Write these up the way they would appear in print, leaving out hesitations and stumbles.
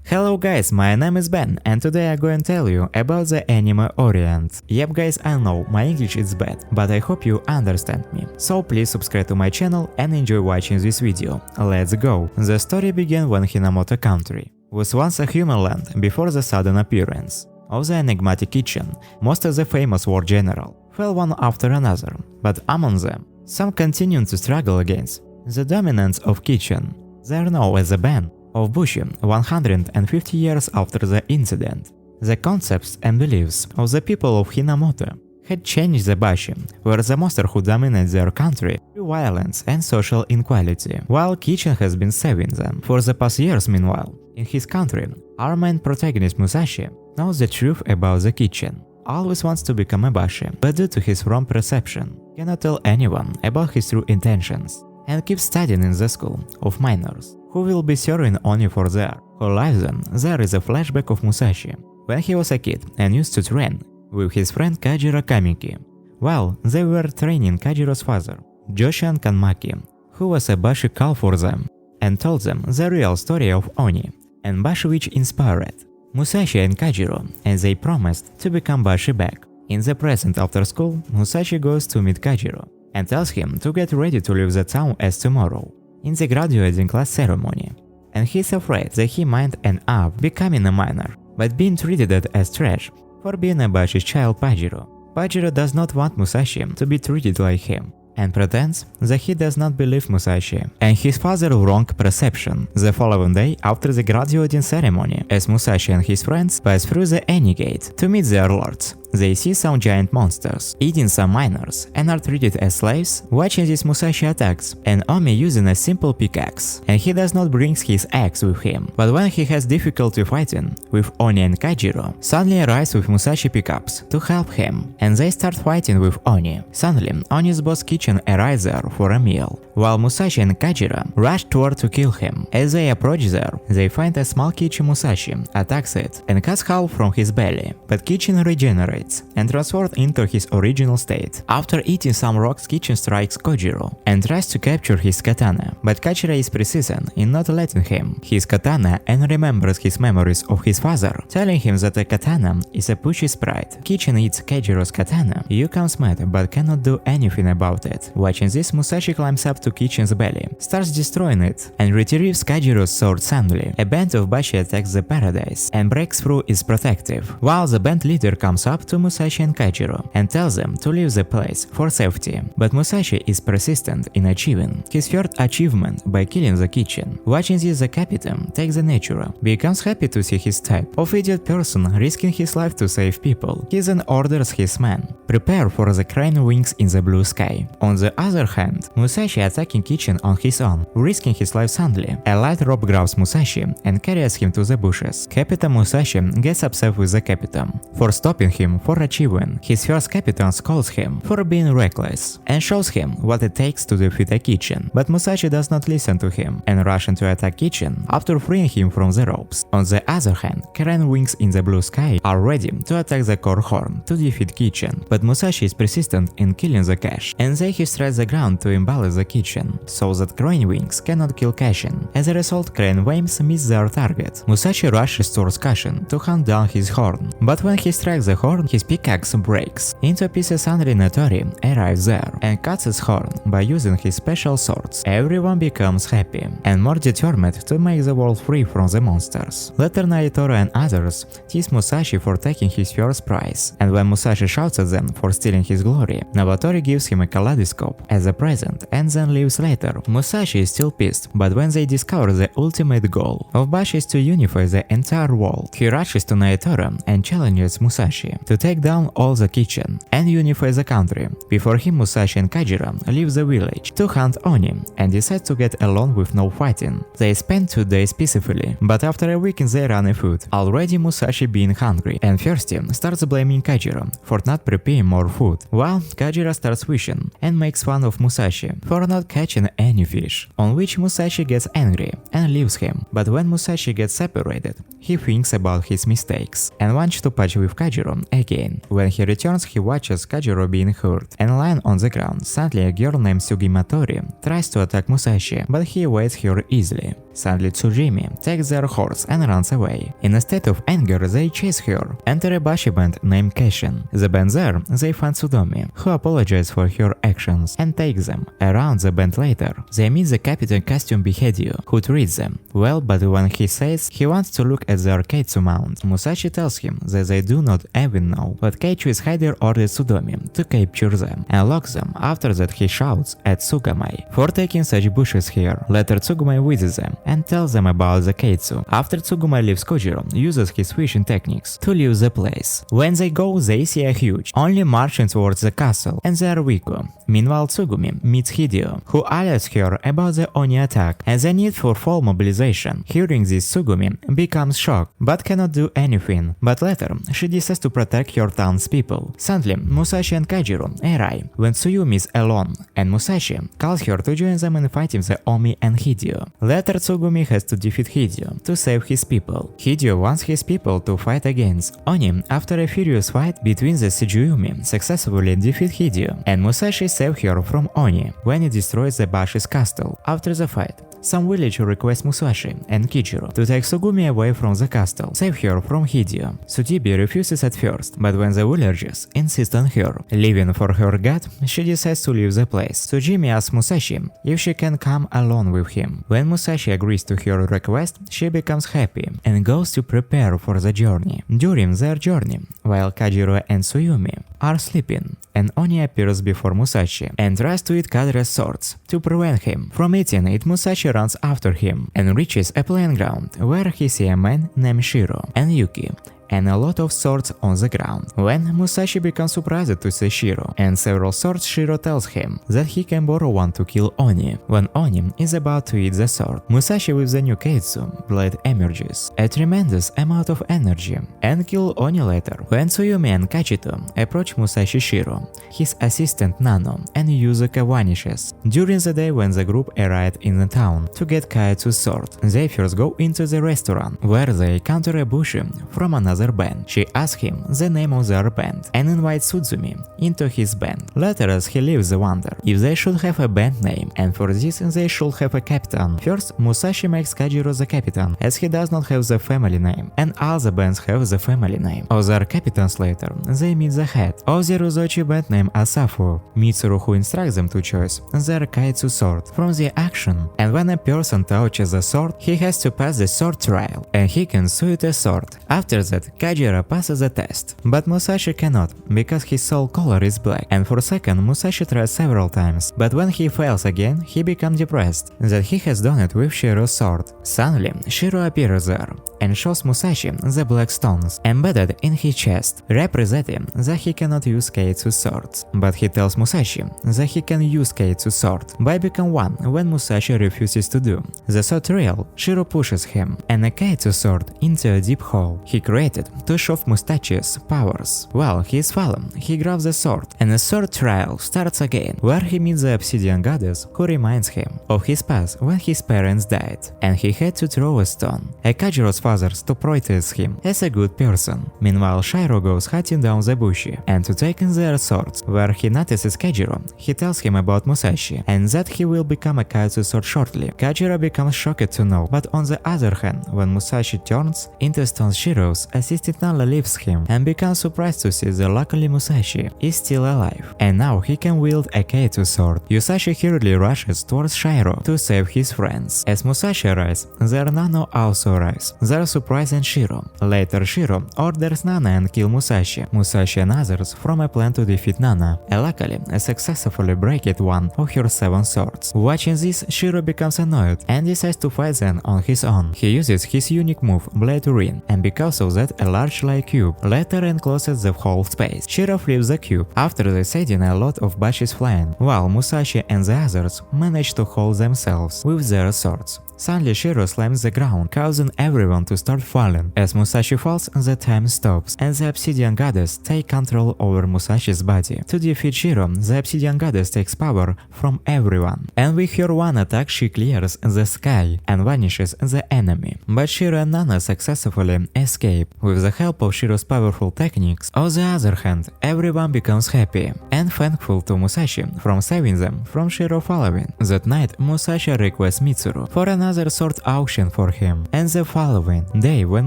Hello guys, my name is Ben and today I'm going to tell you about the anime Orient. Yep guys, I know my English is bad, but I hope you understand me. So please subscribe to my channel and enjoy watching this video. Let's go! The story began when Hinamoto country was once a human land before the sudden appearance of the enigmatic kitchen. Most of the famous war general fell one after another, but among them, some continued to struggle against the dominance of kitchen. They are known as the band of Bushi 150 years after the incident. The concepts and beliefs of the people of Hinamoto had changed the Bashi, where the monster who dominates their country through violence and social inequality, while Kitchen has been saving them for the past years. Meanwhile, in his country, our main protagonist Musashi knows the truth about the Kitchen. Always wants to become a Bashi, but due to his wrong perception, cannot tell anyone about his true intentions, and keeps studying in the school of minors, who will be serving only for their whole lives. Then there is a flashback of Musashi when he was a kid and used to train with his friend Kojirou Kamiki. While they were training Kojirou's father, Joshian Kanmaki, who was a Bashi call for them, and told them the real story of Oni and Bashi, which inspired Musashi and Kojirou, and they promised to become Bashi back. In the present after school, Musashi goes to meet Kojirou and tells him to get ready to leave the town as tomorrow in the graduating class ceremony, and he's afraid that he might end up becoming a minor, but being treated as trash for being a Bashi's child. Kojirou does not want Musashi to be treated like him, and pretends that he does not believe Musashi and his father's wrong perception. The following day, after the graduating ceremony, as Musashi and his friends pass through the Eni gate to meet their lords, they see some giant monsters eating some miners and are treated as slaves. Watching this, Musashi attacks an Omi using a simple pickaxe, and he does not bring his axe with him. But when he has difficulty fighting with Oni and Kojirou, suddenly arrives with Musashi pickups to help him, and they start fighting with Oni. Suddenly, Oni's boss Kitchen arrives there for a meal, while Musashi and Kojirou rush toward to kill him. As they approach there, they find a small Kitchen. Musashi attacks it and cuts half from his belly, but Kitchen regenerates and transformed into his original state. After eating some rocks, Kitchen strikes Kojirou and tries to capture his katana, but Kojirou is persistent in not letting him his katana and remembers his memories of his father, telling him that a katana is a pushy sprite. Kitchen eats Kojirou's katana, becomes mad but cannot do anything about it. Watching this, Musashi climbs up to Kitchen's belly, starts destroying it, and retrieves Kojirou's sword. Suddenly, a band of Bashi attacks the paradise and breaks through its protective, while the band leader comes up to Musashi and Kojirou and tells them to leave the place for safety. But Musashi is persistent in achieving his third achievement by killing the Kitchen. Watching this, the captain takes the nature, becomes happy to see his type of idiot person risking his life to save people. He then orders his men prepare for the crane wings in the blue sky. On the other hand, Musashi attacking Kitchen on his own, risking his life. Suddenly, a light rope grabs Musashi and carries him to the bushes. Captain Musashi gets upset with the captain for stopping him for achieving his first. Captain scolds him for being reckless and shows him what it takes to defeat a Kitchen, but Musashi does not listen to him and rushes to attack Kitchen after freeing him from the ropes. On the other hand, crane wings in the blue sky are ready to attack the core horn to defeat Kitchen, but Musashi is persistent in killing the Cash, and they strike the ground to embellish the Kitchen, so that crane wings cannot kill Cashin. As a result, crane waves miss their target. Musashi rushes towards Cashin to hunt down his horn, but when he strikes the horn, his pickaxe breaks into pieces. Andre Natori arrives there and cuts his horn by using his special swords. Everyone becomes happy and more determined to make the world free from the monsters. Later, Naitoro and others tease Musashi for taking his first prize, and when Musashi shouts at them for stealing his glory, Natori gives him a kaleidoscope as a present and then leaves later. Musashi is still pissed, but when they discover the ultimate goal of Bashi is to unify the entire world, he rushes to Naitoro and challenges Musashi to take down all the Kitchen and unify the country. Before him, Musashi and Kojirou leave the village to hunt Oni and decide to get along with no fighting. They spend 2 days peacefully, but after a week they run out of food. Already Musashi, being hungry and thirsty, starts blaming Kojirou for not preparing more food, while Kojirou starts wishing and makes fun of Musashi for not catching any fish, on which Musashi gets angry and leaves him. But when Musashi gets separated, he thinks about his mistakes and wants to patch with Kojirou again. When he returns, he watches Kojirou being hurt and lying on the ground. Suddenly, a girl named Sugimatori tries to attack Musashi, but he evades her easily. Suddenly Tsujimi takes their horse and runs away. In a state of anger, they chase her, enter a bashi band named Keshin. The band there, they find Tsudomi, who apologizes for her actions and takes them. Around the band later, they meet the Captain Costume Behedio, who treats them well, but when he says he wants to look at the Keitsu mount, Musashi tells him that they do not even know, but Keiichi's hider ordered Tsudomi to capture them and lock them. After that he shouts at Tsugamai for taking such bushes here. Later Tsugamai visits them and tells them about the Keitsu. After Tsugamai leaves, Kojirou uses his fishing techniques to leave the place. When they go, they see a huge, only marching towards the castle, and they are Wiku. Meanwhile Tsugumi meets Hideo, who alerts her about the Oni attack and the need for full mobilization. Hearing this, Tsugumi becomes shocked, but cannot do anything. But later, she decides to protect her townspeople. Suddenly, Musashi and Kojirou arrive when Tsuyumi is alone, and Musashi calls her to join them in fighting the Omi and Hideo. Later, Tsugumi has to defeat Hideo to save his people. Hideo wants his people to fight against Oni. After a furious fight between the Tsujuyomi, successfully defeat Hideo, and Musashi saves her from Oni when he destroys the Bashi's castle. After the fight, some villagers request Musashi and Kojirou to take Tsugumi away from the castle, save her from Hideo. Tsujibi refuses at first, but when the villagers insist on her leaving for her god, she decides to leave the place. Tsujimi asks Musashi if she can come alone with him. When Musashi agrees to her request, she becomes happy and goes to prepare for the journey. During their journey, while Kojirou and Tsuyumi are sleeping, an Oni appears before Musashi and tries to eat Kadra's swords. To prevent him from eating it, Musashi runs after him and reaches a playing ground where he sees a man named Shiro and Yuki and a lot of swords on the ground. When Musashi becomes surprised to see Shiro and several swords, Shiro tells him that he can borrow one to kill Oni. When Oni is about to eat the sword, Musashi with the new Keitsu blade emerges a tremendous amount of energy and kill Oni later. When Tsuyumi and Kachito approach Musashi, Shiro, his assistant Nano, and Yuzuka vanishes. During the day when the group arrived in the town to get Kaitsu's sword, they first go into the restaurant where they encounter a bushi from another band. She asks him the name of their band and invites Sudzumi into his band. Later, as he leaves, they wonder if they should have a band name, and for this they should have a captain. First, Musashi makes Kojirou the captain, as he does not have the family name, and all the bands have the family name of their captains. Later, they meet the head of the Ruzochi band named Asafu, Mitsuru, who instructs them to choose their Kaitsu sword from the action, and when a person touches the sword, he has to pass the sword trial, and he can suit a sword. After that, Kojirou passes the test, but Musashi cannot, because his soul color is black, and for a second Musashi tries several times, but when he fails again, he becomes depressed that he has done it with Shiro's sword. Suddenly, Shiro appears there and shows Musashi the black stones embedded in his chest, representing that he cannot use Keitsu's swords. But he tells Musashi that he can use Keitsu's sword by becoming one when Musashi refuses to do. The sword trial, Shiro pushes him and a Keitsu sword into a deep hole he created to show Musashi's powers. While he is fallen, he grabs the sword, and the sword trial starts again, where he meets the obsidian goddess who reminds him of his past when his parents died, and he had to throw a stone. Kajirou's father portrays him as a good person. Meanwhile, Shiro goes hunting down the bushi and to take their swords. Where he notices Kojirou, he tells him about Musashi and that he will become a Kaitsu sword shortly. Kojirou becomes shocked to know, but on the other hand, when Musashi turns into stone, Shiro's assistant Nala leaves him and becomes surprised to see that luckily Musashi is still alive, and now he can wield a Kaitsu sword. Musashi hurriedly rushes towards Shiro to save his friends. As Musashi arrives, their Nano also arrives. They're surprising Shiro. Later, Shiro orders Nana and kill Musashi. Musashi and others form a plan to defeat Nana, and luckily successfully break one of her 7 swords. Watching this, Shiro becomes annoyed and decides to fight them on his own. He uses his unique move, Blade Ring, and because of that a large light cube later encloses the whole space. Shiro flips the cube after deciding a lot of bashes flying, while Musashi and the others manage to hold themselves with their swords. Suddenly Shiro slams the ground, causing everyone to start falling. As Musashi falls, the time stops, and the Obsidian Goddess takes control over Musashi's body. To defeat Shiro, the Obsidian Goddess takes power from everyone, and with her one attack she clears the sky and vanishes the enemy. But Shiro and Nana successfully escape. With the help of Shiro's powerful techniques, on the other hand, everyone becomes happy and thankful to Musashi for saving them from Shiro following. That night, Musashi requests Mitsuru for an another sword auction for him, and the following day when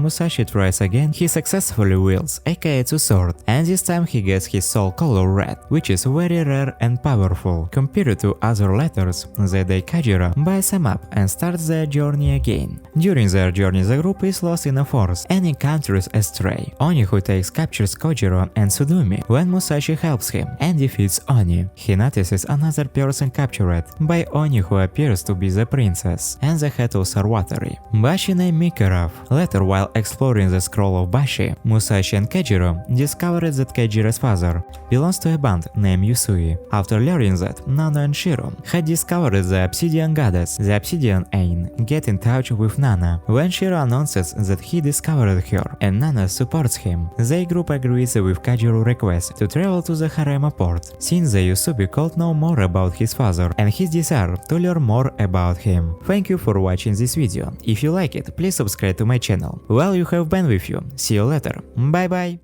Musashi tries again, he successfully wields a Kaetsu sword, and this time he gets his soul color red, which is very rare and powerful. Compared to other letters, the day Kojirou buys them up and starts their journey again. During their journey the group is lost in a forest and encounters a stray. Oni who takes captures Kojirou and Tsudumi when Musashi helps him and defeats Oni. He notices another person captured by Oni who appears to be the princess, and the headles are watery. Bashi named Mikarov. Later, while exploring the scroll of Bashi, Musashi and Kojirou discovered that Kojirou's father belongs to a band named Yusui. After learning that Nana and Shiro had discovered the obsidian goddess, the obsidian Ain get in touch with Nana. When Shiro announces that he discovered her and Nana supports him, the group agrees with Kojirou's request to travel to the Harema port, since the Yusubi could know more about his father and his desire to learn more about him. Thank you for watching this video. If you like it, please subscribe to my channel. Well, you have been with you. See you later. Bye bye.